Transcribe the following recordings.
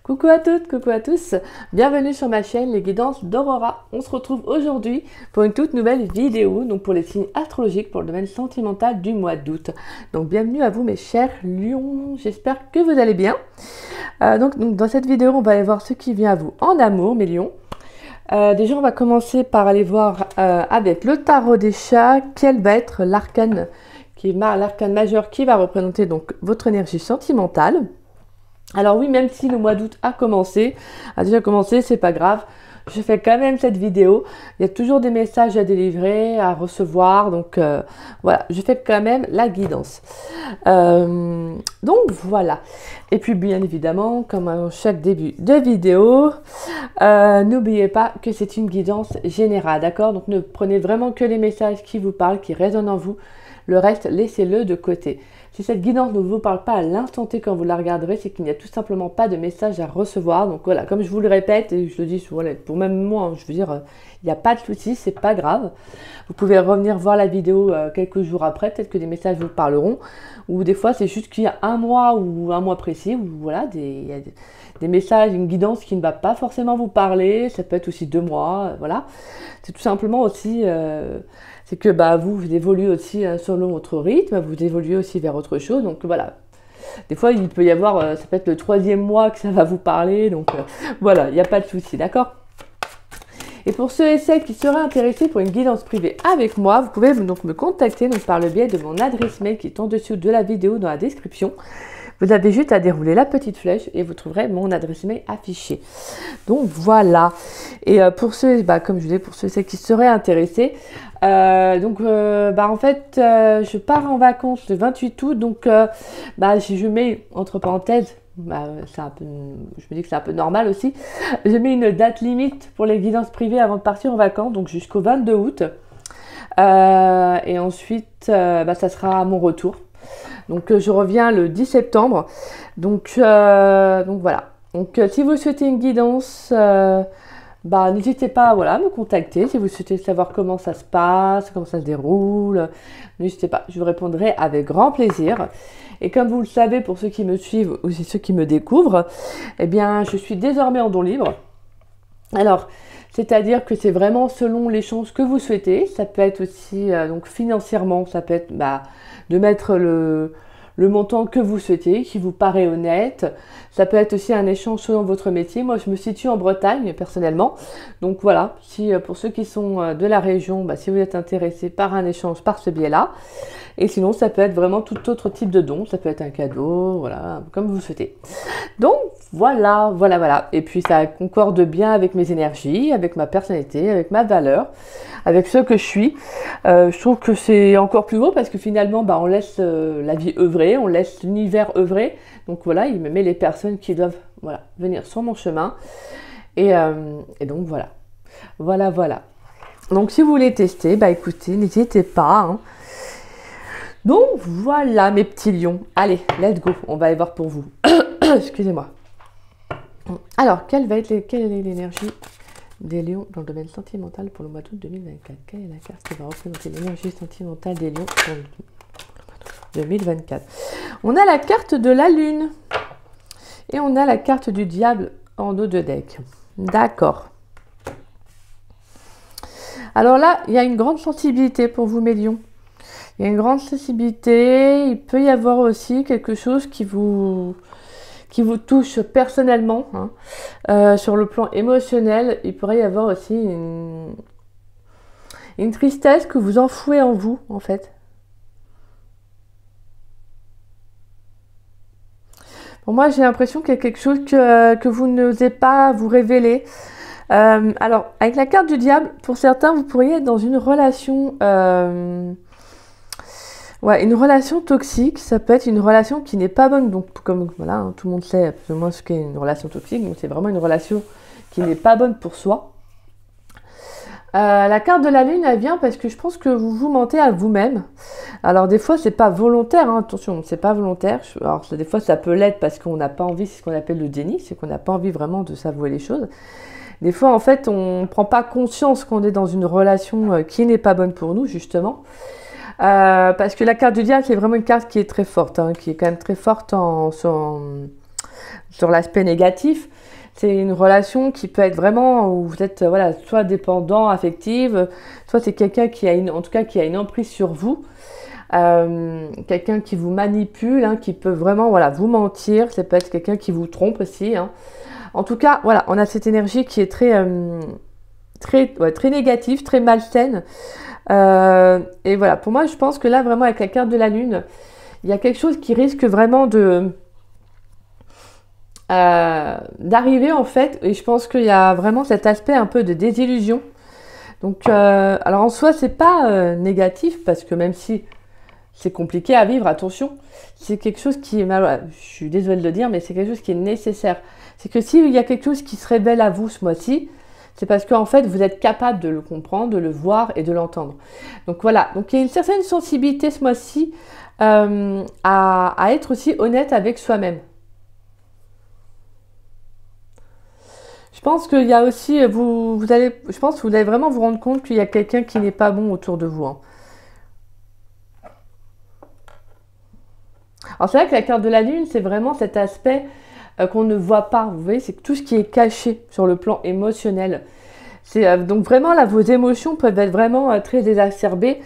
Coucou à toutes, coucou à tous, bienvenue sur ma chaîne Les Guidances d'Aurora. On se retrouve aujourd'hui pour une toute nouvelle vidéo, donc pour les signes astrologiques pour le domaine sentimental du mois d'août. Donc bienvenue à vous mes chers lions, j'espère que vous allez bien. Donc dans cette vidéo, on va aller voir ce qui vient à vous en amour mes lions. Déjà on va commencer par aller voir avec le tarot des chats, quel va être l'arcane majeur qui va représenter donc votre énergie sentimentale. Alors oui, même si le mois d'août a déjà commencé, c'est pas grave. Je fais quand même cette vidéo. Il y a toujours des messages à délivrer, à recevoir. Donc voilà, je fais quand même la guidance. Donc voilà. Et puis bien évidemment, comme à chaque début de vidéo, n'oubliez pas que c'est une guidance générale, d'accord? Donc ne prenez vraiment que les messages qui vous parlent, qui résonnent en vous. Le reste, laissez-le de côté. Si cette guidance ne vous parle pas à l'instant T quand vous la regarderez, c'est qu'il n'y a tout simplement pas de message à recevoir. Donc voilà, comme je vous le répète, et je le dis souvent, pour même moi, je veux dire, il n'y a pas de souci, c'est pas grave. Vous pouvez revenir voir la vidéo quelques jours après, peut-être que des messages vous parleront. Ou des fois, c'est juste qu'il y a un mois ou un mois précis, où voilà, il y a des messages, une guidance qui ne va pas forcément vous parler. Ça peut être aussi 2 mois, voilà. C'est tout simplement aussi... c'est que vous évoluez aussi selon votre rythme, vous évoluez aussi vers autre chose. Donc voilà, des fois il peut y avoir, ça peut être le 3e mois que ça va vous parler. Donc voilà, il n'y a pas de souci, d'accord? Et pour ceux et celles qui seraient intéressés pour une guidance privée avec moi, vous pouvez donc me contacter par le biais de mon adresse mail qui est en dessous de la vidéo dans la description. Vous avez juste à dérouler la petite flèche et vous trouverez mon adresse mail affichée. Donc voilà. Et pour ceux, comme je vous disais, pour ceux et celles qui seraient intéressés, en fait, je pars en vacances le 28 août. Donc, je mets entre parenthèses, c'est un peu, je me dis que c'est un peu normal aussi. Je mets une date limite pour les guidances privées avant de partir en vacances, donc jusqu'au 22 août. Et ensuite, ça sera à mon retour. Donc je reviens le 10 septembre. Donc voilà. Donc si vous souhaitez une guidance, n'hésitez pas à me contacter. Si vous souhaitez savoir comment ça se passe, comment ça se déroule, n'hésitez pas. Je vous répondrai avec grand plaisir. Et comme vous le savez, pour ceux qui me suivent ou ceux qui me découvrent, eh bien je suis désormais en don libre. Alors, c'est-à-dire que c'est vraiment selon les chances que vous souhaitez. Ça peut être aussi, donc financièrement, ça peut être de mettre le montant que vous souhaitez, qui vous paraît honnête. Ça peut être aussi un échange selon votre métier. Moi, je me situe en Bretagne, personnellement. Donc voilà, si pour ceux qui sont de la région, si vous êtes intéressé par un échange par ce biais-là. Et sinon, ça peut être vraiment tout autre type de don. Ça peut être un cadeau, voilà, comme vous souhaitez. Donc, voilà. Et puis, ça concorde bien avec mes énergies, avec ma personnalité, avec ma valeur, avec ce que je suis. Je trouve que c'est encore plus beau parce que finalement, on laisse la vie œuvrer, on laisse l'univers œuvrer. Donc voilà, il me met les personnes qui doivent venir sur mon chemin. Et donc voilà. Voilà. Donc, si vous voulez tester, écoutez, n'hésitez pas, hein. Donc voilà mes petits lions. Allez, let's go. On va aller voir pour vous. Excusez-moi. Alors, quelle est l'énergie des lions dans le domaine sentimental pour le mois d'août 2024? Quelle est la carte qui va représenter l'énergie sentimentale des lions pour le mois d'août 2024? On a la carte de la lune. Et on a la carte du diable en dos de deck. D'accord. Alors là, il y a une grande sensibilité pour vous mes lions. Il y a une grande sensibilité, il peut y avoir aussi quelque chose qui vous touche personnellement, hein. Sur le plan émotionnel, il pourrait y avoir aussi une tristesse que vous enfouez en vous, en fait. Pour moi, j'ai l'impression qu'il y a quelque chose que vous n'osez pas vous révéler. Alors, avec la carte du diable, pour certains, vous pourriez être dans une relation... une relation toxique, ça peut être une relation qui n'est pas bonne. Donc, comme voilà, tout le monde sait plus ou moins ce qu'est une relation toxique. Donc, c'est vraiment une relation qui n'est pas bonne pour soi. La carte de la lune, elle vient parce que je pense que vous vous mentez à vous-même. Alors, des fois, c'est pas volontaire. Hein, attention, c'est pas volontaire. Alors, des fois, ça peut l'être parce qu'on n'a pas envie. C'est ce qu'on appelle le déni. C'est qu'on n'a pas envie vraiment de s'avouer les choses. Des fois, en fait, on ne prend pas conscience qu'on est dans une relation qui n'est pas bonne pour nous, justement. Parce que la carte du diable, c'est vraiment une carte qui est très forte, hein, qui est quand même très forte sur l'aspect négatif. C'est une relation qui peut être vraiment où vous êtes voilà, soit dépendant, affective, soit c'est quelqu'un qui a en tout cas qui a une emprise sur vous. Quelqu'un qui vous manipule, hein, qui peut vraiment voilà, vous mentir. Ça peut être quelqu'un qui vous trompe aussi. Hein. En tout cas, voilà, on a cette énergie qui est très négative, très malsaine. Et voilà, pour moi, je pense que là, vraiment, avec la carte de la Lune, il y a quelque chose qui risque vraiment d'arriver, en fait. Et je pense qu'il y a vraiment cet aspect un peu de désillusion. Donc, alors en soi, c'est pas négatif, parce que même si c'est compliqué à vivre, attention, c'est quelque chose qui est, je suis désolée de le dire, mais c'est quelque chose qui est nécessaire. C'est que s'il y a quelque chose qui se révèle à vous ce mois-ci, c'est parce qu'en fait, vous êtes capable de le comprendre, de le voir et de l'entendre. Donc voilà, donc il y a une certaine sensibilité ce mois-ci à être aussi honnête avec soi-même. Je pense qu'il y a aussi, je pense que vous allez vraiment vous rendre compte qu'il y a quelqu'un qui n'est pas bon autour de vous. Hein. Alors c'est vrai que la carte de la Lune, c'est vraiment cet aspect qu'on ne voit pas. Vous voyez, c'est tout ce qui est caché sur le plan émotionnel. Donc vraiment là, vos émotions peuvent être vraiment très exacerbées,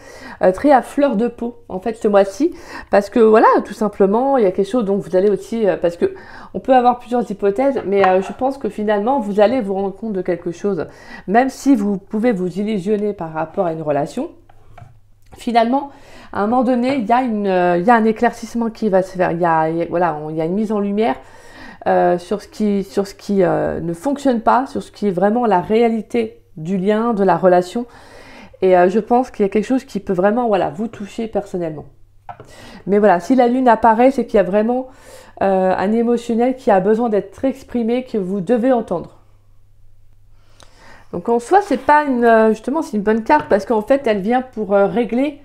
très à fleur de peau en fait ce mois-ci, parce que voilà, tout simplement, il y a quelque chose dont vous allez aussi, parce que on peut avoir plusieurs hypothèses, mais je pense que finalement vous allez vous rendre compte de quelque chose, même si vous pouvez vous illusionner par rapport à une relation. Finalement, à un moment donné, il y a un éclaircissement qui va se faire. Il y a une mise en lumière sur ce qui ne fonctionne pas, sur ce qui est vraiment la réalité du lien, de la relation. Et je pense qu'il y a quelque chose qui peut vraiment vous toucher personnellement. Mais voilà, si la Lune apparaît, c'est qu'il y a vraiment un émotionnel qui a besoin d'être exprimé, que vous devez entendre. Donc en soi, c'est pas justement, c'est une bonne carte parce qu'en fait, elle vient pour régler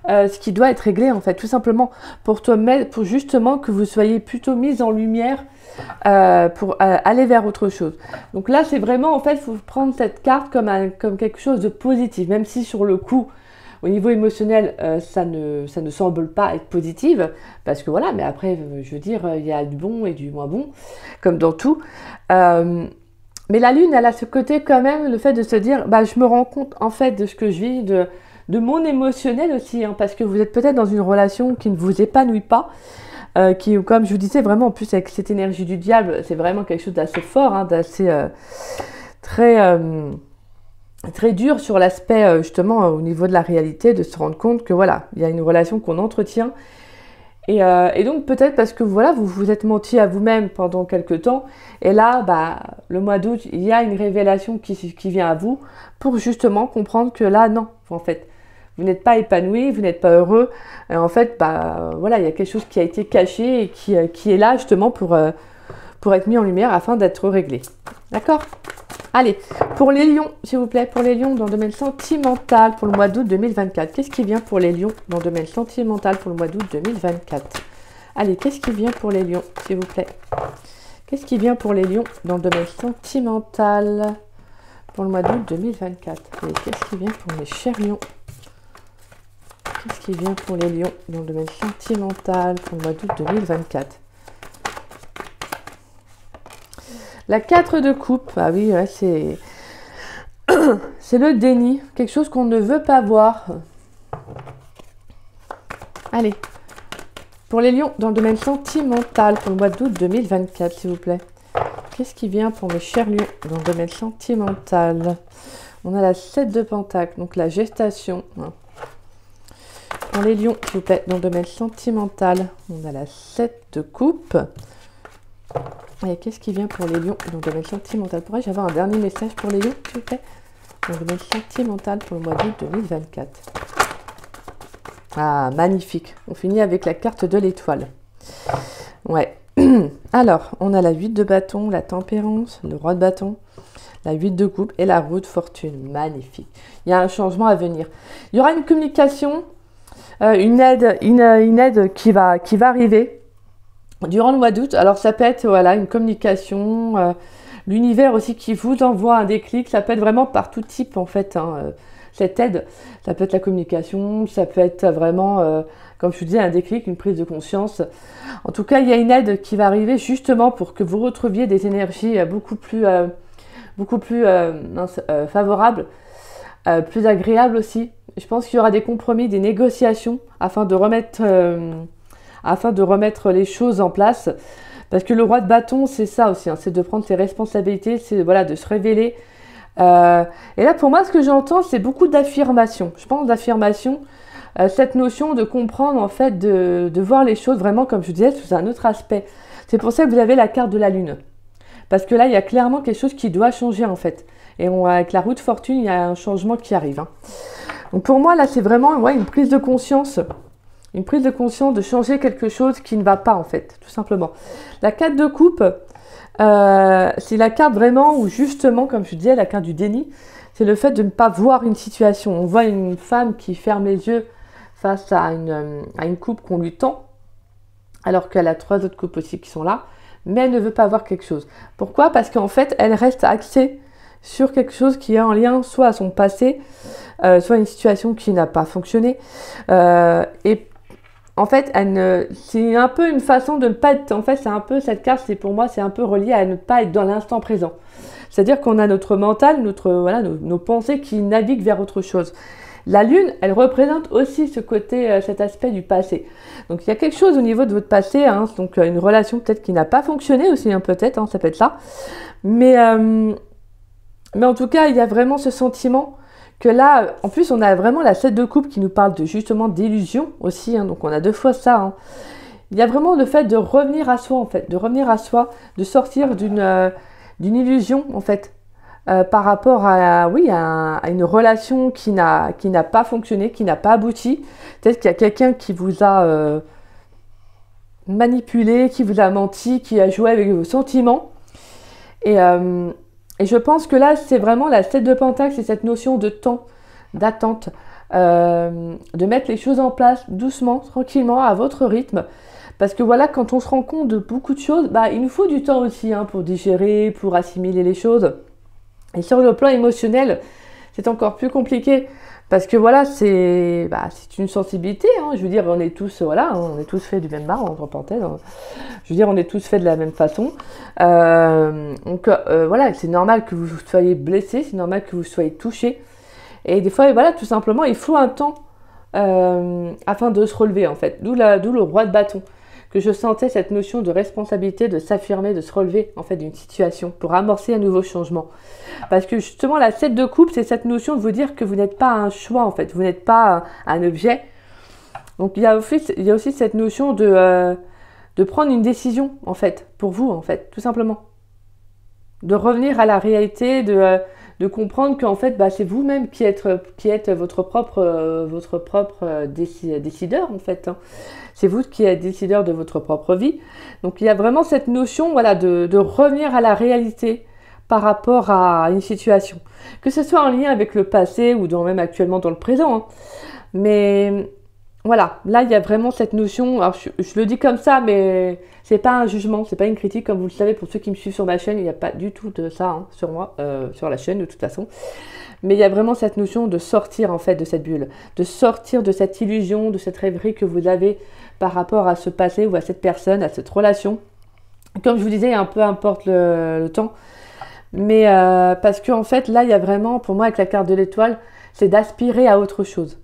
ce qui doit être réglé en fait, tout simplement pour justement que vous soyez plutôt mise en lumière pour aller vers autre chose. Donc là, c'est vraiment en fait, il faut prendre cette carte comme quelque chose de positif, même si sur le coup, au niveau émotionnel, ça ne semble pas être positive, parce que voilà, mais après, je veux dire, il y a du bon et du moins bon, comme dans tout. Mais la Lune, elle a ce côté quand même, le fait de se dire, je me rends compte en fait de ce que je vis, de mon émotionnel aussi, hein, parce que vous êtes peut-être dans une relation qui ne vous épanouit pas, qui, comme je vous disais, vraiment en plus avec cette énergie du diable, c'est vraiment quelque chose d'assez fort, hein, d'assez très dur sur l'aspect justement au niveau de la réalité, de se rendre compte que voilà, il y a une relation qu'on entretient. Et donc peut-être parce que voilà, vous vous êtes menti à vous-même pendant quelques temps, et là, le mois d'août, il y a une révélation qui vient à vous pour justement comprendre que là, non, en fait, vous n'êtes pas épanoui, vous n'êtes pas heureux, et en fait, voilà, il y a quelque chose qui a été caché et qui est là justement pour être mis en lumière afin d'être réglé. D'accord ? Allez, pour les lions, s'il vous plaît, pour les lions dans le domaine sentimental pour le mois d'août 2024. Qu'est-ce qui vient pour les lions dans le domaine sentimental pour le mois d'août 2024 ? Allez, qu'est-ce qui vient pour les lions, s'il vous plaît ? Qu'est-ce qui vient pour les lions dans le domaine sentimental pour le mois d'août 2024 ? Allez, qu'est-ce qui vient pour mes chers lions ? Qu'est-ce qui vient pour les lions dans le domaine sentimental pour le mois d'août 2024 ? La 4 de coupe, ah oui, ouais, c'est le déni, quelque chose qu'on ne veut pas voir. Allez, pour les lions, dans le domaine sentimental, pour le mois d'août 2024, s'il vous plaît. Qu'est-ce qui vient pour mes chers lions dans le domaine sentimental ? On a la 7 de pentacle, donc la gestation. Pour les lions, s'il vous plaît, dans le domaine sentimental, on a la 7 de coupe. Et qu'est-ce qui vient pour les lions dans le domaine sentimental ? Pourrais-je avoir un dernier message pour les lions, s'il vous plaît ? Dans le domaine sentimental pour le mois d'août 2024. Ah, magnifique. On finit avec la carte de l'étoile. Ouais. Alors, on a la 8 de bâton, la tempérance, le roi de bâton, la 8 de coupe et la roue de fortune. Magnifique. Il y a un changement à venir. Il y aura une communication, une aide qui va arriver durant le mois d'août. Alors ça peut être une communication, l'univers aussi qui vous envoie un déclic, ça peut être vraiment par tout type en fait, hein, cette aide. Ça peut être la communication, ça peut être vraiment, comme je vous dis, un déclic, une prise de conscience. En tout cas, il y a une aide qui va arriver justement pour que vous retrouviez des énergies beaucoup plus favorables, plus agréables aussi. Je pense qu'il y aura des compromis, des négociations afin de remettre les choses en place. Parce que le roi de bâton, c'est ça aussi, hein, c'est de prendre ses responsabilités, c'est voilà, de se révéler. Et là, pour moi, ce que j'entends, c'est beaucoup d'affirmation. Je pense d'affirmation, cette notion de comprendre, en fait, de voir les choses vraiment, comme je disais, sous un autre aspect. C'est pour ça que vous avez la carte de la lune. Parce que là, il y a clairement quelque chose qui doit changer, en fait. Et avec la roue de fortune, il y a un changement qui arrive. Hein. Donc pour moi, là, c'est vraiment une prise de conscience. Une prise de conscience de changer quelque chose qui ne va pas, en fait, tout simplement. La carte de coupe, c'est la carte vraiment où, justement, comme je disais, la carte du déni, c'est le fait de ne pas voir une situation. On voit une femme qui ferme les yeux face à une coupe qu'on lui tend, alors qu'elle a 3 autres coupes aussi qui sont là, mais elle ne veut pas voir quelque chose. Pourquoi? Parce qu'en fait, elle reste axée sur quelque chose qui est en lien soit à son passé, soit une situation qui n'a pas fonctionné, et en fait, c'est un peu une façon de ne pas être... En fait, c'est un peu, cette carte, pour moi, c'est un peu relié à ne pas être dans l'instant présent. C'est-à-dire qu'on a notre mental, nos pensées qui naviguent vers autre chose. La lune, elle représente aussi ce côté, cet aspect du passé. Donc, il y a quelque chose au niveau de votre passé, hein, donc une relation peut-être qui n'a pas fonctionné aussi, hein, peut-être, hein, ça peut être ça. Mais en tout cas, il y a vraiment ce sentiment que là, en plus, on a vraiment la 7 de coupe qui nous parle justement d'illusion aussi, hein, donc on a 2 fois ça. Hein. Il y a vraiment le fait de revenir à soi, en fait, de sortir d'une illusion, en fait, par rapport à une relation qui n'a pas fonctionné, qui n'a pas abouti. Peut-être qu'il y a quelqu'un qui vous a manipulé, qui vous a menti, qui a joué avec vos sentiments. Et je pense que là, c'est vraiment la 7 de Pentacle, c'est cette notion de temps, d'attente, de mettre les choses en place doucement, tranquillement, à votre rythme. Parce que voilà, quand on se rend compte de beaucoup de choses, il nous faut du temps aussi hein, pour digérer, pour assimiler les choses. Et sur le plan émotionnel, c'est encore plus compliqué. Parce que voilà, c'est une sensibilité. Hein. Je veux dire, on est tous faits du même marbre, entre parenthèses. Hein. Je veux dire, on est tous faits de la même façon. Donc voilà, c'est normal que vous soyez blessés, c'est normal que vous soyez touchés. Et des fois, voilà, tout simplement, il faut un temps afin de se relever, en fait. D'où le roi de bâton. Que je sentais cette notion de responsabilité, de s'affirmer, de se relever, en fait, d'une situation pour amorcer un nouveau changement. Parce que justement, la 7 de coupe, c'est cette notion de vous dire que vous n'êtes pas un choix, en fait. Vous n'êtes pas un objet. Donc, il y a aussi cette notion de prendre une décision, en fait, pour vous, en fait, tout simplement. De revenir à la réalité, de comprendre qu'en fait, c'est vous-même qui êtes votre propre décideur, en fait. Hein. C'est vous qui êtes décideur de votre propre vie. Donc, il y a vraiment cette notion, voilà, de revenir à la réalité par rapport à une situation. Que ce soit en lien avec le passé ou même actuellement dans le présent. Hein. Mais voilà, là, il y a vraiment cette notion. Alors, je le dis comme ça, mais c'est pas un jugement, c'est pas une critique. Comme vous le savez, pour ceux qui me suivent sur ma chaîne, il n'y a pas du tout de ça hein, sur moi, sur la chaîne de toute façon. Mais il y a vraiment cette notion de sortir en fait de cette bulle, de sortir de cette illusion, de cette rêverie que vous avez par rapport à ce passé ou à cette personne, à cette relation. Comme je vous disais, un peu importe le temps. Mais parce qu'en fait, là, il y a vraiment, pour moi, avec la carte de l'étoile, c'est d'aspirer à autre chose.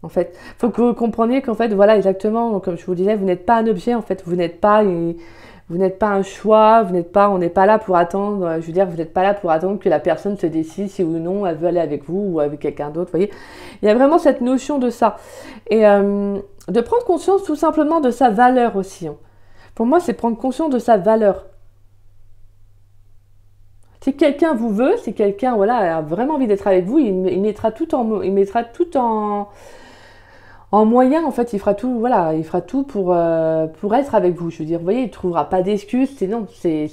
En fait, il faut que vous compreniez qu'en fait, voilà, exactement, comme je vous disais, vous n'êtes pas un objet, en fait, vous n'êtes pas un choix, on n'est pas là pour attendre, je veux dire, vous n'êtes pas là pour attendre que la personne se décide si ou non elle veut aller avec vous ou avec quelqu'un d'autre, vous voyez. Il y a vraiment cette notion de ça. Et de prendre conscience tout simplement de sa valeur aussi. Hein. Pour moi, c'est prendre conscience de sa valeur. Si quelqu'un vous veut, si quelqu'un a vraiment envie d'être avec vous, il mettra tout en moyen, en fait, il fera tout pour être avec vous. Je veux dire, vous voyez, il ne trouvera pas d'excuses. Si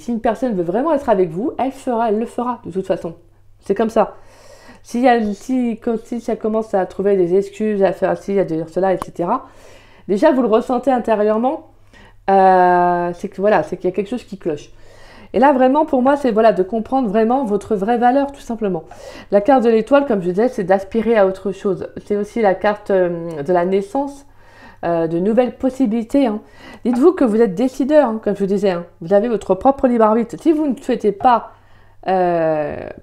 une personne veut vraiment être avec vous, elle le fera, de toute façon. C'est comme ça. Si ça commence à trouver des excuses, à faire ci, à dire cela, etc., déjà, vous le ressentez intérieurement, c'est qu'il y a quelque chose qui cloche. Et là, vraiment, pour moi, c'est voilà, de comprendre vraiment votre vraie valeur, tout simplement. La carte de l'étoile, comme je disais, c'est d'aspirer à autre chose. C'est aussi la carte de la naissance, de nouvelles possibilités. Hein. Dites-vous que vous êtes décideur, hein, comme je vous disais. Hein. Vous avez votre propre libre arbitre. Si vous ne souhaitez pas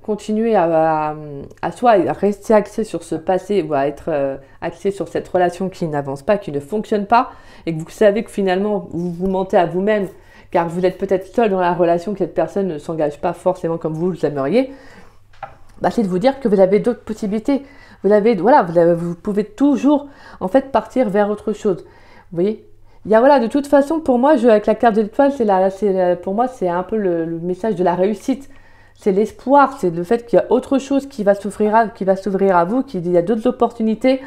continuer à rester axé sur ce passé ou à être axé sur cette relation qui n'avance pas, qui ne fonctionne pas, et que vous savez que finalement, vous vous mentez à vous-même, car vous êtes peut-être seul dans la relation, que cette personne ne s'engage pas forcément comme vous l'aimeriez, bah, c'est de vous dire que vous avez d'autres possibilités. Vous pouvez toujours en fait partir vers autre chose. Vous voyez, il y a, voilà, de toute façon, pour moi, avec la carte de l'étoile, pour moi, c'est un peu le message de la réussite. C'est l'espoir, c'est le fait qu'il y a autre chose qui va s'ouvrir à vous, qu'il y a d'autres opportunités.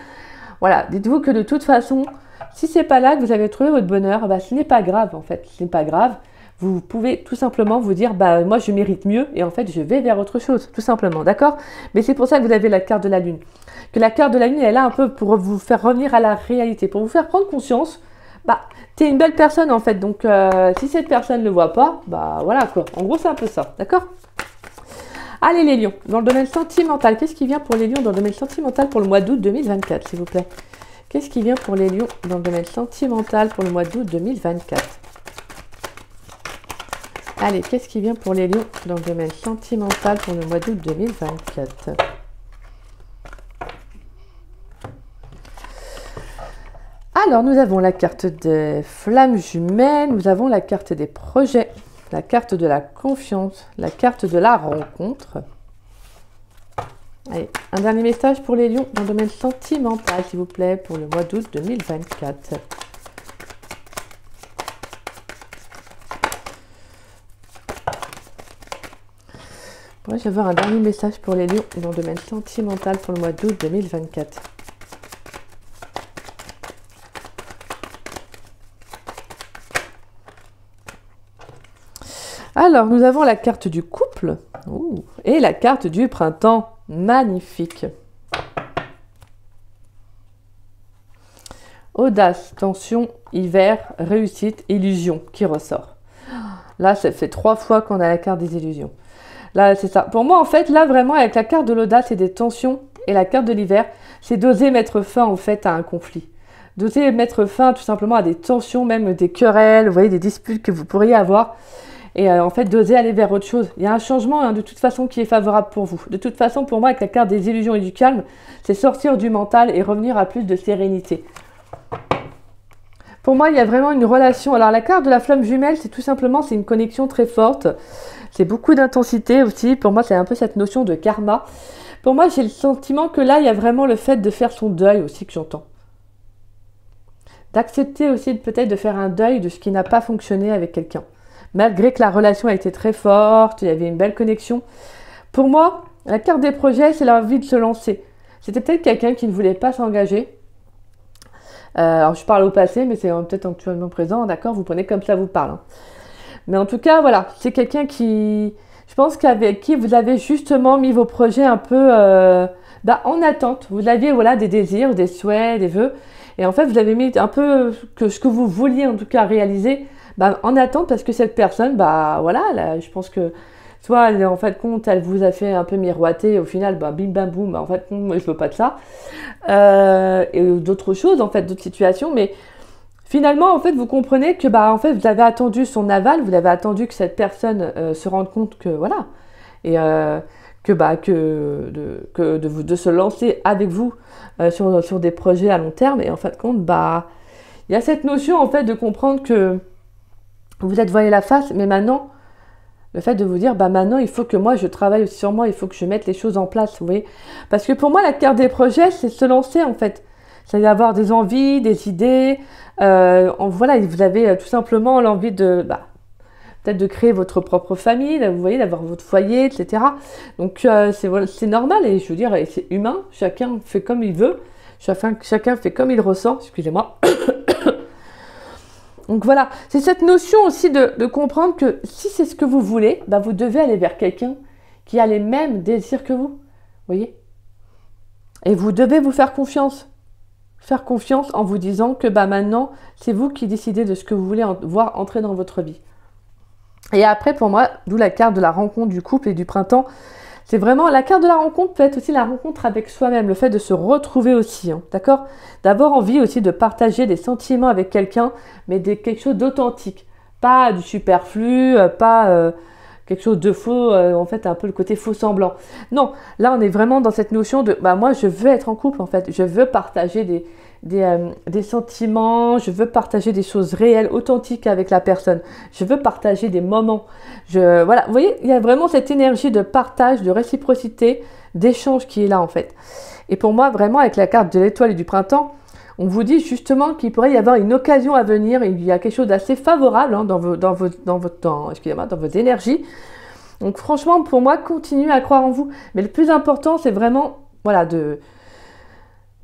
Voilà, dites-vous que de toute façon, si c'est pas là que vous avez trouvé votre bonheur, bah, ce n'est pas grave en fait, ce n'est pas grave. Vous pouvez tout simplement vous dire, bah moi je mérite mieux et en fait je vais vers autre chose, tout simplement, d'accord? Mais c'est pour ça que vous avez la carte de la lune. Que la carte de la lune, elle est là un peu pour vous faire revenir à la réalité, pour vous faire prendre conscience, bah t'es une belle personne en fait, donc si cette personne ne le voit pas, bah voilà quoi. En gros c'est un peu ça, d'accord? Allez les lions, dans le domaine sentimental, qu'est-ce qui vient pour les lions dans le domaine sentimental pour le mois d'août 2024, s'il vous plaît? Qu'est-ce qui vient pour les lions dans le domaine sentimental pour le mois d'août 2024? Allez, qu'est-ce qui vient pour les lions dans le domaine sentimental pour le mois d'août 2024? Alors, nous avons la carte des flammes jumelles, nous avons la carte des projets, la carte de la confiance, la carte de la rencontre. Allez, un dernier message pour les lions dans le domaine sentimental, s'il vous plaît, pour le mois d'août 2024. Pourrais-je avoir un dernier message pour les lions dans le domaine sentimental pour le mois d'août 2024? Alors, nous avons la carte du couple et la carte du printemps. Magnifique. Audace, tension, hiver, réussite, illusion qui ressort. Là, ça fait 3 fois qu'on a la carte des illusions. Là, c'est ça. Pour moi, en fait, là, vraiment, avec la carte de l'audace et des tensions et la carte de l'hiver, c'est d'oser mettre fin, en fait, à un conflit. D'oser mettre fin, tout simplement, à des tensions, même des querelles, vous voyez, des disputes que vous pourriez avoir. Et en fait, d'oser aller vers autre chose. Il y a un changement, hein, de toute façon, qui est favorable pour vous. De toute façon, pour moi, avec la carte des illusions et du calme, c'est sortir du mental et revenir à plus de sérénité. Pour moi, il y a vraiment une relation. Alors, la carte de la flamme jumelle, c'est tout simplement, c'est une connexion très forte. C'est beaucoup d'intensité aussi. Pour moi, c'est un peu cette notion de karma. Pour moi, j'ai le sentiment que là, il y a vraiment le fait de faire son deuil aussi que j'entends. D'accepter aussi peut-être de faire un deuil de ce qui n'a pas fonctionné avec quelqu'un. Malgré que la relation a été très forte, il y avait une belle connexion. Pour moi, la carte des projets, c'est l'envie de se lancer. C'était peut-être quelqu'un qui ne voulait pas s'engager. Alors, je parle au passé, mais c'est peut-être actuellement présent, d'accord? Vous prenez comme ça vous parle. Hein. Mais en tout cas, voilà, c'est quelqu'un qui, je pense qu'avec qui vous avez justement mis vos projets un peu en attente. Vous aviez voilà, des désirs, des souhaits, des vœux. Et en fait, vous avez mis un peu ce que vous vouliez en tout cas réaliser en attente parce que cette personne, voilà, là, je pense que soit en fait compte, elle vous a fait un peu miroiter, au final, bim bam boum, en fait, moi je veux pas de ça. Et d'autres choses, en fait, d'autres situations, mais finalement, en fait, vous comprenez que en fait, vous avez attendu son aval, vous avez attendu que cette personne se rende compte que voilà, et de se lancer avec vous sur des projets à long terme, et en fin de compte, il y a cette notion en fait de comprendre que vous êtes voilé la face, mais maintenant, le fait de vous dire, maintenant, il faut que moi, je travaille aussi sur moi, il faut que je mette les choses en place, vous voyez. Parce que pour moi, la carte des projets, c'est se lancer, en fait. C'est avoir des envies, des idées. Voilà, vous avez tout simplement l'envie de, peut-être de créer votre propre famille, vous voyez, d'avoir votre foyer, etc. Donc, c'est normal, et je veux dire, c'est humain. Chacun fait comme il veut. Chacun fait comme il ressent, excusez-moi. Donc voilà, c'est cette notion aussi de comprendre que si c'est ce que vous voulez, vous devez aller vers quelqu'un qui a les mêmes désirs que vous, voyez. Et vous devez vous faire confiance. Faire confiance en vous disant que maintenant, c'est vous qui décidez de ce que vous voulez voir entrer dans votre vie. Et après, pour moi, d'où la carte de la rencontre du couple et du printemps, c'est vraiment, la carte de la rencontre peut être aussi la rencontre avec soi-même, le fait de se retrouver aussi, hein, d'accord? D'avoir envie aussi de partager des sentiments avec quelqu'un, mais quelque chose d'authentique. Pas du superflu, pas quelque chose de faux, en fait, un peu le côté faux semblant. Non, là, on est vraiment dans cette notion de, bah moi, je veux être en couple, en fait. Je veux partager des sentiments, je veux partager des choses réelles, authentiques avec la personne. Je veux partager des moments. Voilà, vous voyez, il y a vraiment cette énergie de partage, de réciprocité, d'échange qui est là, en fait. Et pour moi, vraiment, avec la carte de l'étoile et du printemps, on vous dit justement qu'il pourrait y avoir une occasion à venir, il y a quelque chose d'assez favorable hein, dans vos énergies. Donc franchement, pour moi, continuez à croire en vous. Mais le plus important, c'est vraiment voilà, de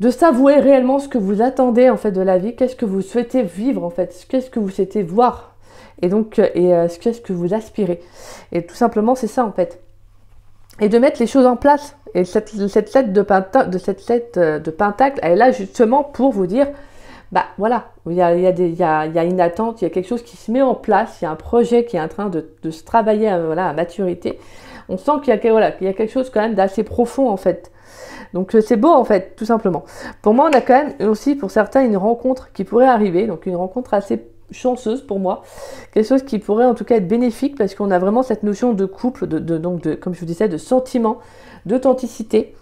s'avouer réellement ce que vous attendez en fait de la vie, qu'est-ce que vous souhaitez vivre en fait, qu'est-ce que vous souhaitez voir, et donc qu'est-ce que vous aspirez. Et tout simplement, c'est ça en fait. Et de mettre les choses en place. Et cette lettre de Pentacle, elle est là justement pour vous dire, bah voilà, il y a une attente, il y a quelque chose qui se met en place, il y a un projet qui est en train de se travailler à maturité. On sent qu'il y a quelque chose quand même d'assez profond en fait. Donc c'est beau en fait, tout simplement. Pour moi, on a quand même aussi pour certains une rencontre qui pourrait arriver, donc une rencontre assez chanceuse pour moi, quelque chose qui pourrait en tout cas être bénéfique parce qu'on a vraiment cette notion de couple, comme je vous disais, de sentiment, d'authenticité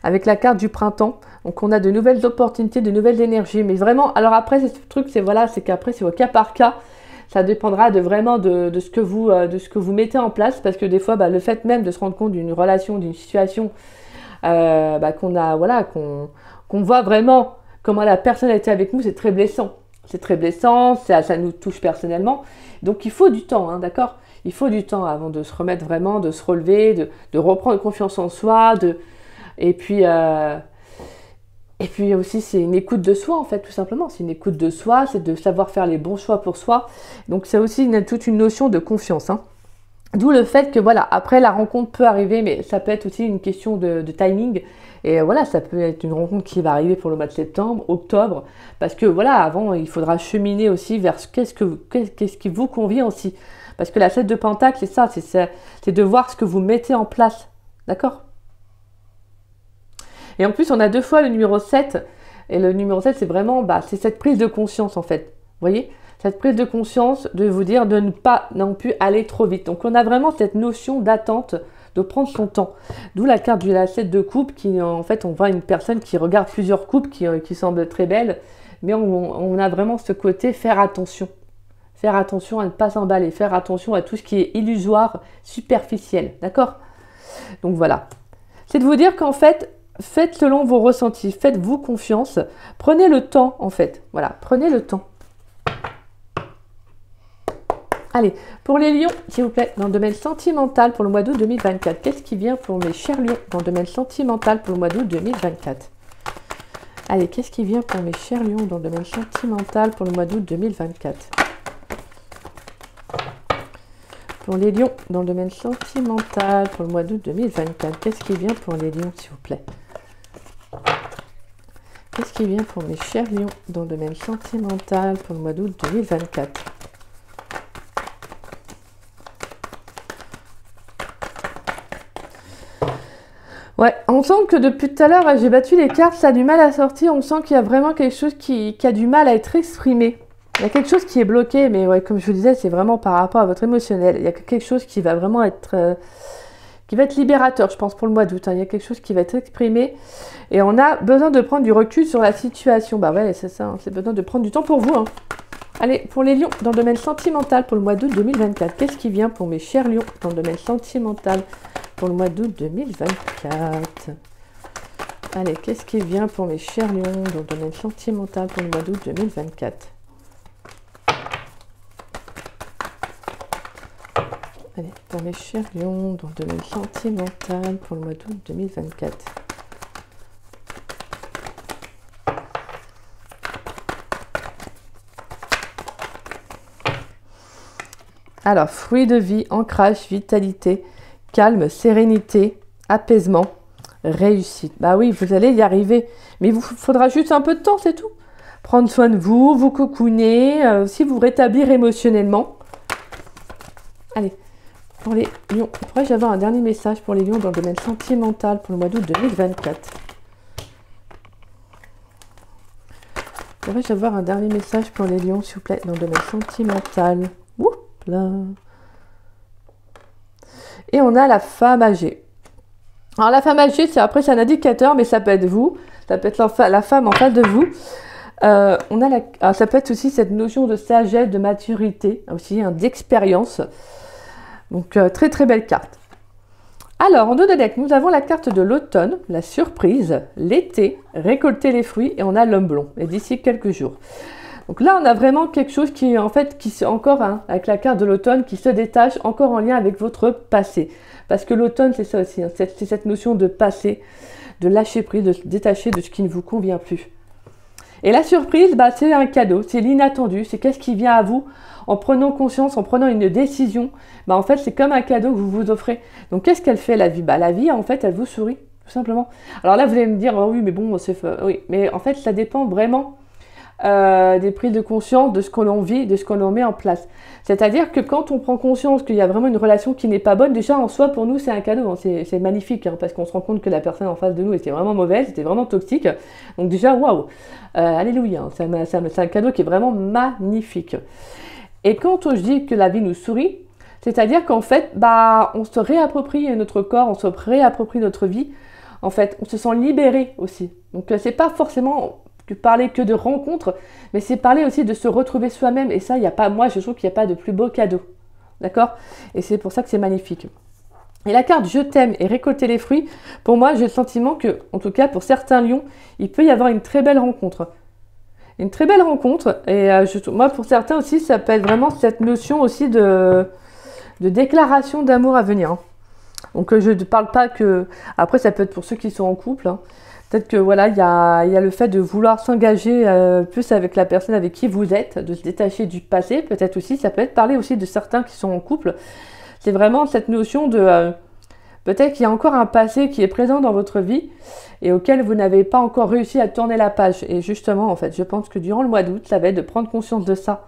avec la carte du printemps. Donc on a de nouvelles opportunités, de nouvelles énergies, mais vraiment, alors après ce truc c'est qu'après c'est au cas par cas, ça dépendra de ce que vous mettez en place parce que des fois le fait même de se rendre compte d'une relation, d'une situation qu'on voit vraiment comment la personne a été avec nous, c'est très blessant. C'est très blessant, ça nous touche personnellement. Donc il faut du temps, hein, d'accord? Il faut du temps avant de se remettre vraiment, de se relever, de reprendre confiance en soi. Et puis aussi, c'est une écoute de soi, en fait, tout simplement. C'est une écoute de soi, c'est de savoir faire les bons choix pour soi. Donc c'est aussi toute une notion de confiance, hein. D'où le fait que, voilà, après la rencontre peut arriver, mais ça peut être aussi une question de timing. Et voilà, ça peut être une rencontre qui va arriver pour le mois de septembre, octobre, parce que voilà, avant, il faudra cheminer aussi vers qu'est-ce qui vous convient aussi. Parce que la 7 de Pentacle, c'est ça, c'est de voir ce que vous mettez en place, d'accord? Et en plus, on a 2 fois le numéro 7, et le numéro 7, c'est vraiment, c'est cette prise de conscience, en fait, vous voyez? Cette prise de conscience de vous dire de ne pas non plus aller trop vite. Donc, on a vraiment cette notion d'attente, de prendre son temps. D'où la carte de la 7 de coupe qui, en fait, on voit une personne qui regarde plusieurs coupes qui semble très belle, mais on a vraiment ce côté faire attention. Faire attention à ne pas s'emballer, faire attention à tout ce qui est illusoire, superficiel, d'accord? Donc voilà. C'est de vous dire qu'en fait, faites selon vos ressentis, faites-vous confiance, prenez le temps en fait. Voilà, prenez le temps. Allez, pour les lions, s'il vous plaît, dans le domaine sentimental pour le mois d'août 2024. Qu'est-ce qui vient pour mes chers lions dans le domaine sentimental pour le mois d'août 2024? Allez, qu'est-ce qui vient pour mes chers lions dans le domaine sentimental pour le mois d'août 2024? Pour les lions dans le domaine sentimental pour le mois d'août 2024. Qu'est-ce qui vient pour les lions, s'il vous plaît? Qu'est-ce qui vient pour mes chers lions dans le domaine sentimental pour le mois d'août 2024? Ouais, on sent que depuis tout à l'heure, j'ai battu les cartes, ça a du mal à sortir. On sent qu'il y a vraiment quelque chose qui a du mal à être exprimé. Il y a quelque chose qui est bloqué, mais ouais, comme je vous disais, c'est vraiment par rapport à votre émotionnel. Il y a quelque chose qui va vraiment être, libérateur, je pense, pour le mois d'août. Hein. Il y a quelque chose qui va être exprimé. Et on a besoin de prendre du recul sur la situation. Bah ouais, c'est ça, hein, c'est besoin de prendre du temps pour vous. Hein. Allez, pour les lions, dans le domaine sentimental pour le mois d'août 2024, qu'est-ce qui vient pour mes chers lions dans le domaine sentimental pour le mois d'août 2024? Allez, qu'est-ce qui vient pour mes chers lions dans le domaine sentimental pour le mois d'août 2024? Allez, pour mes chers lions dans le domaine sentimental pour le mois d'août 2024. Alors, fruits de vie, ancrage, vitalité, calme, sérénité, apaisement, réussite. Bah oui, vous allez y arriver. Mais il vous faudra juste un peu de temps, c'est tout. Prendre soin de vous, vous cocooner, aussi vous rétablir émotionnellement. Allez, pour les lions, pourrais-je avoir un dernier message pour les lions dans le domaine sentimental pour le mois d'août 2024? Pourrais-je avoir un dernier message pour les lions, s'il vous plaît, dans le domaine sentimental? Ouh là. Et on a la femme âgée. Alors la femme âgée, c'est un indicateur, mais ça peut être vous, ça peut être la femme en face de vous. Ça peut être aussi cette notion de sagesse, de maturité, aussi d'expérience. Donc très très belle carte. Alors en dos de deck, nous avons la carte de l'automne, la surprise, l'été, récolter les fruits, et on a l'homme blond, et d'ici quelques jours. Donc là, on a vraiment quelque chose qui est encore, avec la carte de l'automne, qui se détache encore en lien avec votre passé. Parce que l'automne, c'est ça aussi, c'est cette notion de passé, de lâcher prise, de se détacher de ce qui ne vous convient plus. Et la surprise, c'est un cadeau, c'est l'inattendu, c'est qu'est-ce qui vient à vous en prenant conscience, en prenant une décision. En fait, c'est comme un cadeau que vous vous offrez. Donc, qu'est-ce qu'elle fait, la vie? La vie, en fait, elle vous sourit, tout simplement. Alors là, vous allez me dire, oh, oui, mais bon, oui. Mais en fait, ça dépend vraiment des prises de conscience, de ce qu'on vit, de ce qu'on met en place. C'est-à-dire que quand on prend conscience qu'il y a vraiment une relation qui n'est pas bonne, déjà en soi, pour nous, c'est un cadeau, c'est magnifique, parce qu'on se rend compte que la personne en face de nous était vraiment mauvaise, était vraiment toxique. Donc déjà, waouh, alléluia, c'est un cadeau qui est vraiment magnifique. Et quand je dis que la vie nous sourit, c'est-à-dire qu'en fait, on se réapproprie notre corps, on se réapproprie notre vie. En fait, on se sent libéré aussi. Donc, c'est pas forcément parler que de rencontres, mais c'est parler aussi de se retrouver soi-même. Et ça, moi, je trouve qu'il n'y a pas de plus beau cadeau. D'accord? Et c'est pour ça que c'est magnifique. Et la carte « Je t'aime » et « Récolter les fruits », pour moi, j'ai le sentiment que, en tout cas, pour certains lions, il peut y avoir une très belle rencontre. Une très belle rencontre. Et moi, pour certains aussi, ça peut être vraiment cette notion aussi de déclaration d'amour à venir. Donc, je ne parle pas que... Après, ça peut être pour ceux qui sont en couple. Peut-être que voilà, il y a le fait de vouloir s'engager plus avec la personne avec qui vous êtes, de se détacher du passé. Peut-être aussi, ça peut être parler aussi de certains qui sont en couple. C'est vraiment cette notion de... peut-être qu'il y a encore un passé qui est présent dans votre vie et auquel vous n'avez pas encore réussi à tourner la page. Et justement, en fait, je pense que durant le mois d'août, ça va être de prendre conscience de ça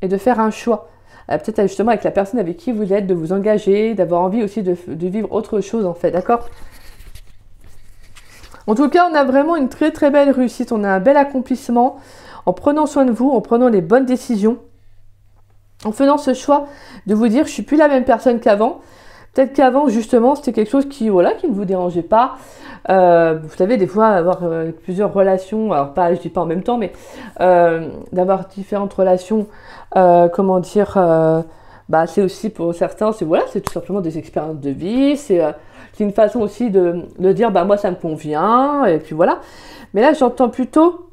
et de faire un choix. Peut-être justement avec la personne avec qui vous êtes, de vous engager, d'avoir envie aussi de vivre autre chose, en fait, d'accord ? En tout cas, on a vraiment une très très belle réussite, on a un bel accomplissement en prenant soin de vous, en prenant les bonnes décisions, en faisant ce choix de vous dire je suis plus la même personne qu'avant. Peut-être qu'avant, justement, c'était quelque chose qui ne vous dérangeait pas. Vous savez, des fois, avoir plusieurs relations, alors pas, je dis pas en même temps, mais d'avoir différentes relations, c'est aussi pour certains, c'est tout simplement des expériences de vie, c'est une façon aussi de dire, moi, ça me convient, et puis voilà. Mais là, j'entends plutôt,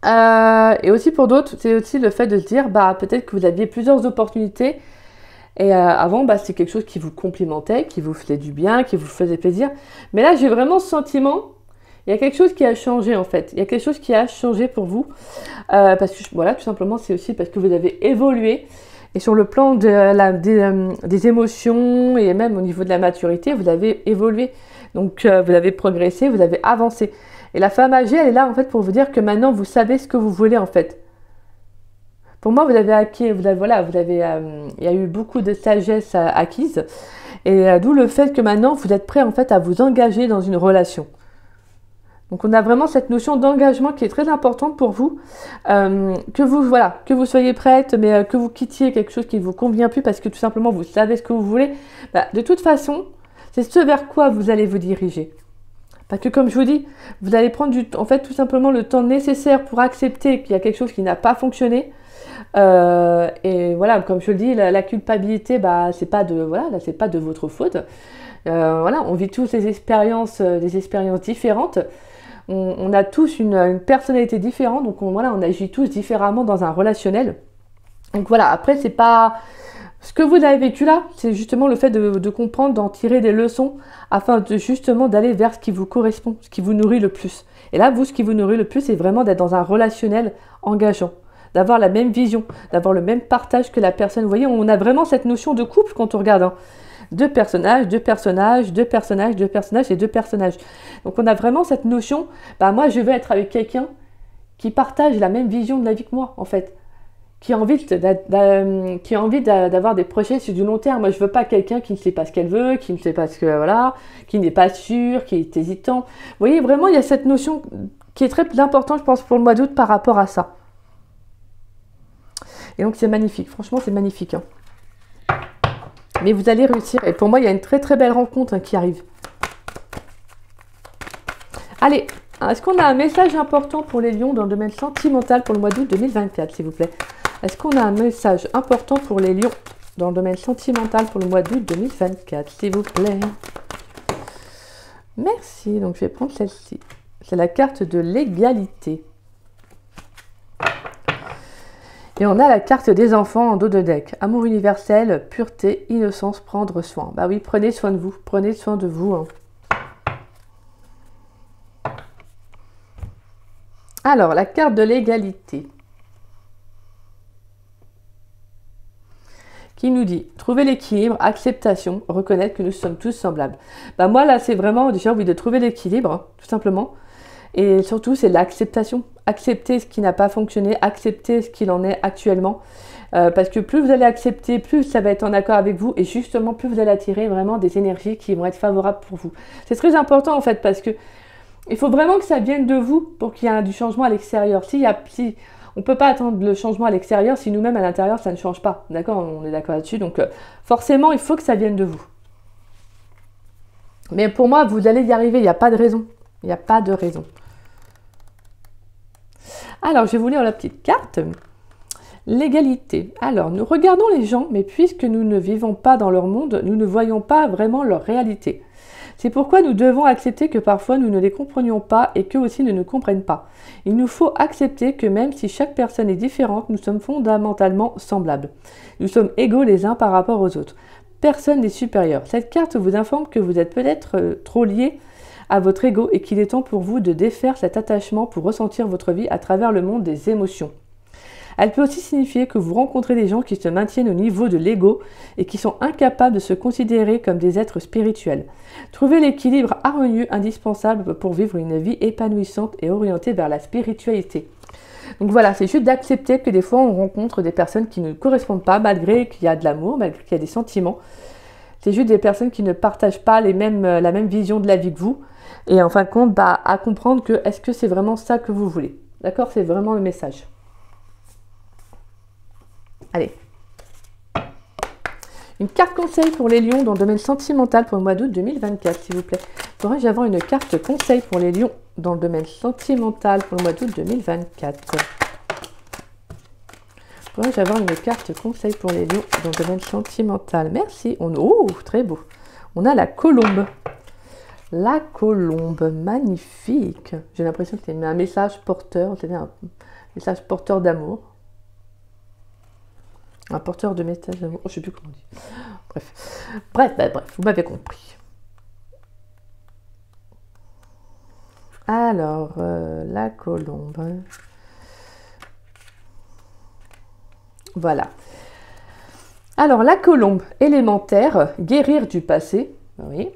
et aussi pour d'autres, c'est aussi le fait de se dire, peut-être que vous aviez plusieurs opportunités, et avant, c'est quelque chose qui vous complimentait, qui vous faisait du bien, qui vous faisait plaisir. Mais là, j'ai vraiment ce sentiment, il y a quelque chose qui a changé en fait. Il y a quelque chose qui a changé pour vous. Parce que, voilà, tout simplement, c'est aussi parce que vous avez évolué. Et sur le plan des émotions et même au niveau de la maturité, vous avez évolué. Donc, vous avez progressé, vous avez avancé. Et la femme âgée, elle est là en fait pour vous dire que maintenant, vous savez ce que vous voulez en fait. Pour moi, vous avez acquis, il y a eu beaucoup de sagesse acquise, et d'où le fait que maintenant, vous êtes prêt en fait à vous engager dans une relation. Donc, on a vraiment cette notion d'engagement qui est très importante pour vous, que vous soyez prête, mais que vous quittiez quelque chose qui ne vous convient plus parce que tout simplement, vous savez ce que vous voulez. De toute façon, c'est ce vers quoi vous allez vous diriger. Parce que comme je vous dis, vous allez prendre tout simplement le temps nécessaire pour accepter qu'il y a quelque chose qui n'a pas fonctionné. Et voilà, comme je le dis, la culpabilité, c'est pas de votre faute. On vit tous des expériences différentes. On a tous une personnalité différente, donc on agit tous différemment dans un relationnel. Donc voilà, après c'est pas ce que vous avez vécu là, c'est justement le fait de comprendre, d'en tirer des leçons afin de justement d'aller vers ce qui vous correspond, ce qui vous nourrit le plus. Et là, ce qui vous nourrit le plus, c'est vraiment d'être dans un relationnel engageant, d'avoir la même vision, d'avoir le même partage que la personne. Vous voyez, on a vraiment cette notion de couple quand on regarde. Deux personnages. Donc on a vraiment cette notion, moi je veux être avec quelqu'un qui partage la même vision de la vie que moi en fait. qui a envie d'avoir des projets sur du long terme. Moi, je veux pas quelqu'un qui ne sait pas ce qu'elle veut, qui ne sait pas ce que, voilà, qui n'est pas sûr, qui est hésitant. Vous voyez, vraiment, il y a cette notion qui est très importante, je pense, pour le mois d'août par rapport à ça. Et donc, c'est magnifique. Franchement, c'est magnifique. Hein. Mais vous allez réussir. Et pour moi, il y a une très, très belle rencontre qui arrive. Allez, est-ce qu'on a un message important pour les lions dans le domaine sentimental pour le mois d'août 2024, s'il vous plaît? Est-ce qu'on a un message important pour les lions dans le domaine sentimental pour le mois d'août 2024, s'il vous plaît? Merci. Donc, je vais prendre celle-ci. C'est la carte de l'égalité. Et on a la carte des enfants en dos de deck. Amour universel, pureté, innocence, prendre soin. Bah oui, prenez soin de vous. Prenez soin de vous. Hein. Alors, la carte de l'égalité. Qui nous dit, trouver l'équilibre, acceptation, reconnaître que nous sommes tous semblables. Bah moi, là, c'est vraiment, déjà, envie de trouver l'équilibre, hein, tout simplement. Et surtout, c'est l'acceptation. Accepter ce qui n'a pas fonctionné, accepter ce qu'il en est actuellement. Parce que plus vous allez accepter, plus ça va être en accord avec vous. Et justement, plus vous allez attirer vraiment des énergies qui vont être favorables pour vous. C'est très important, en fait, parce que il faut vraiment que ça vienne de vous pour qu'il y ait du changement à l'extérieur. On ne peut pas attendre le changement à l'extérieur si nous-mêmes à l'intérieur ça ne change pas. D'accord? On est d'accord là-dessus. Donc forcément, il faut que ça vienne de vous. Mais pour moi, vous allez y arriver. Il n'y a pas de raison. Il n'y a pas de raison. Alors, je vais vous lire la petite carte. L'égalité. Alors, nous regardons les gens, mais puisque nous ne vivons pas dans leur monde, nous ne voyons pas vraiment leur réalité. C'est pourquoi nous devons accepter que parfois nous ne les comprenions pas et qu'eux aussi ne nous comprennent pas. Il nous faut accepter que même si chaque personne est différente, nous sommes fondamentalement semblables. Nous sommes égaux les uns par rapport aux autres. Personne n'est supérieur. Cette carte vous informe que vous êtes peut-être trop liés à votre ego et qu'il est temps pour vous de défaire cet attachement pour ressentir votre vie à travers le monde des émotions. Elle peut aussi signifier que vous rencontrez des gens qui se maintiennent au niveau de l'ego et qui sont incapables de se considérer comme des êtres spirituels. Trouvez l'équilibre harmonieux indispensable pour vivre une vie épanouissante et orientée vers la spiritualité. Donc voilà, c'est juste d'accepter que des fois on rencontre des personnes qui ne correspondent pas malgré qu'il y a de l'amour, malgré qu'il y a des sentiments. C'est juste des personnes qui ne partagent pas la même vision de la vie que vous. Et en fin de compte, à comprendre que est-ce que c'est vraiment ça que vous voulez. D'accord? C'est vraiment le message. Allez. Une carte conseil pour les lions dans le domaine sentimental pour le mois d'août 2024, s'il vous plaît. Pourrais-je avoir une carte conseil pour les lions dans le domaine sentimental pour le mois d'août 2024? Pourrais-je avoir une carte conseil pour les lions dans le domaine sentimental? Merci. Oh, très beau. On a la colombe. La colombe, magnifique. J'ai l'impression que c'est un message porteur. C'est un message porteur d'amour. Un porteur de message d'amour. Oh, je ne sais plus comment on dit. Bref, vous m'avez compris. Alors, la colombe. Voilà. Alors, la colombe élémentaire, guérir du passé. Oui.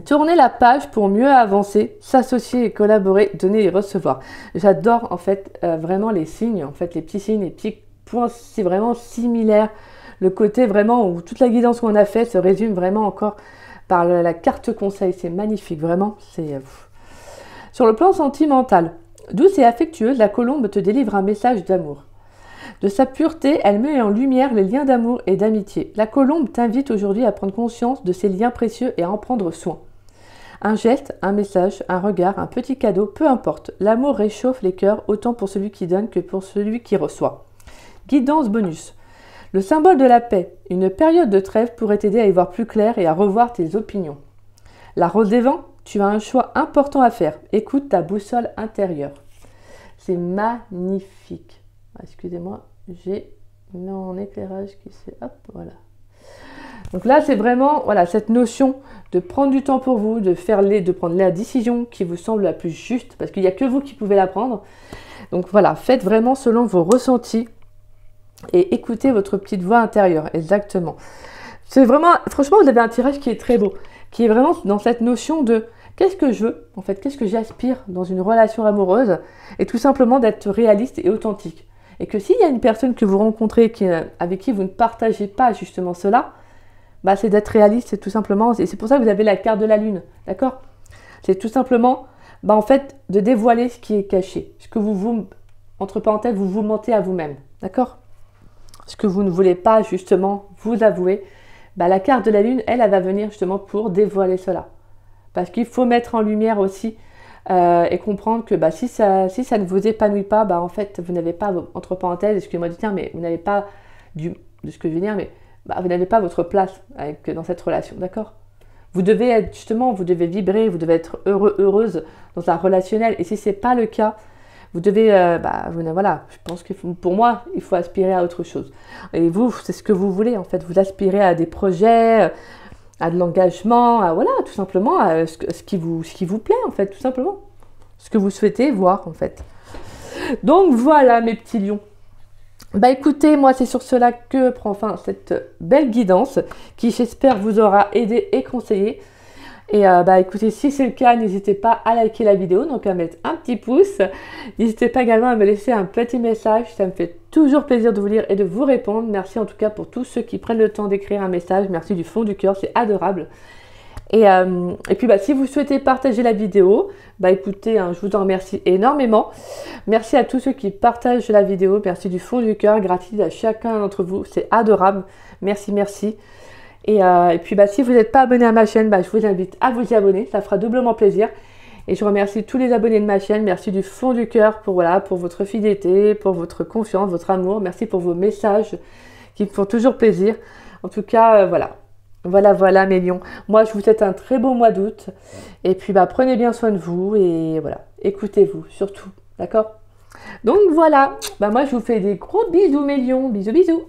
Tourner la page pour mieux avancer, s'associer et collaborer, donner et recevoir. J'adore en fait vraiment les signes, en fait les petits signes, les petits points, c'est vraiment similaire. Le côté vraiment où toute la guidance qu'on a fait se résume vraiment encore par la carte conseil. C'est magnifique, vraiment. Sur le plan sentimental, douce et affectueuse, la colombe te délivre un message d'amour. De sa pureté, elle met en lumière les liens d'amour et d'amitié. La colombe t'invite aujourd'hui à prendre conscience de ces liens précieux et à en prendre soin. Un geste, un message, un regard, un petit cadeau, peu importe. L'amour réchauffe les cœurs autant pour celui qui donne que pour celui qui reçoit. Guidance bonus. Le symbole de la paix. Une période de trêve pourrait t'aider à y voir plus clair et à revoir tes opinions. La rose des vents. Tu as un choix important à faire. Écoute ta boussole intérieure. C'est magnifique. Excusez-moi, j'ai mon éclairage qui s'est... Hop, voilà. Donc là, c'est vraiment cette notion de prendre du temps pour vous, de prendre la décision qui vous semble la plus juste, parce qu'il n'y a que vous qui pouvez la prendre. Donc voilà, faites vraiment selon vos ressentis et écoutez votre petite voix intérieure, exactement. C'est vraiment, franchement, vous avez un tirage qui est très beau, qui est vraiment dans cette notion de qu'est-ce que je veux, en fait, qu'est-ce que j'aspire dans une relation amoureuse, et tout simplement d'être réaliste et authentique. Et que s'il y a une personne que vous rencontrez avec qui vous ne partagez pas justement cela, bah, c'est d'être réaliste, c'est tout simplement. Et c'est pour ça que vous avez la carte de la lune, d'accord? C'est tout simplement, bah, en fait, de dévoiler ce qui est caché. Ce que entre parenthèses, vous mentez à vous-même, d'accord? Ce que vous ne voulez pas justement vous avouer, bah, la carte de la lune, elle va venir justement pour dévoiler cela. Parce qu'il faut mettre en lumière aussi et comprendre que bah, si ça ne vous épanouit pas, bah, en fait, vous n'avez pas, entre parenthèses, excusez-moi de dire, mais vous n'avez pas de ce que je veux dire, mais bah, vous n'avez pas votre place dans cette relation, d'accord? Vous devez être justement, vous devez vibrer, vous devez être heureux, heureuse dans un relationnel. Et si ce n'est pas le cas, vous devez, voilà, je pense que pour moi, il faut aspirer à autre chose. Et vous, c'est ce que vous voulez en fait. Vous aspirez à des projets, à de l'engagement, voilà, tout simplement, à ce qui vous plaît en fait, tout simplement. Ce que vous souhaitez voir en fait. Donc voilà mes petits lions. Bah écoutez, moi c'est sur cela que prend fin cette belle guidance qui j'espère vous aura aidé et conseillé. Et bah écoutez, si c'est le cas, n'hésitez pas à liker la vidéo, donc à mettre un petit pouce. N'hésitez pas également à me laisser un petit message, ça me fait toujours plaisir de vous lire et de vous répondre. Merci en tout cas pour tous ceux qui prennent le temps d'écrire un message, merci du fond du cœur, c'est adorable. Et puis bah, si vous souhaitez partager la vidéo, bah écoutez, hein, je vous en remercie énormément. Merci à tous ceux qui partagent la vidéo, merci du fond du cœur, gratitude à chacun d'entre vous, c'est adorable. Merci, merci. Et puis bah, si vous n'êtes pas abonné à ma chaîne, bah, je vous invite à vous y abonner, ça fera doublement plaisir. Et je remercie tous les abonnés de ma chaîne, merci du fond du cœur pour votre fidélité, pour votre confiance, votre amour. Merci pour vos messages qui me font toujours plaisir. En tout cas, voilà. Voilà mes lions. Moi, je vous souhaite un très beau mois d'août. Et puis, bah, prenez bien soin de vous et voilà, écoutez-vous surtout, d'accord? Donc voilà, bah, moi, je vous fais des gros bisous mes lions. Bisous, bisous.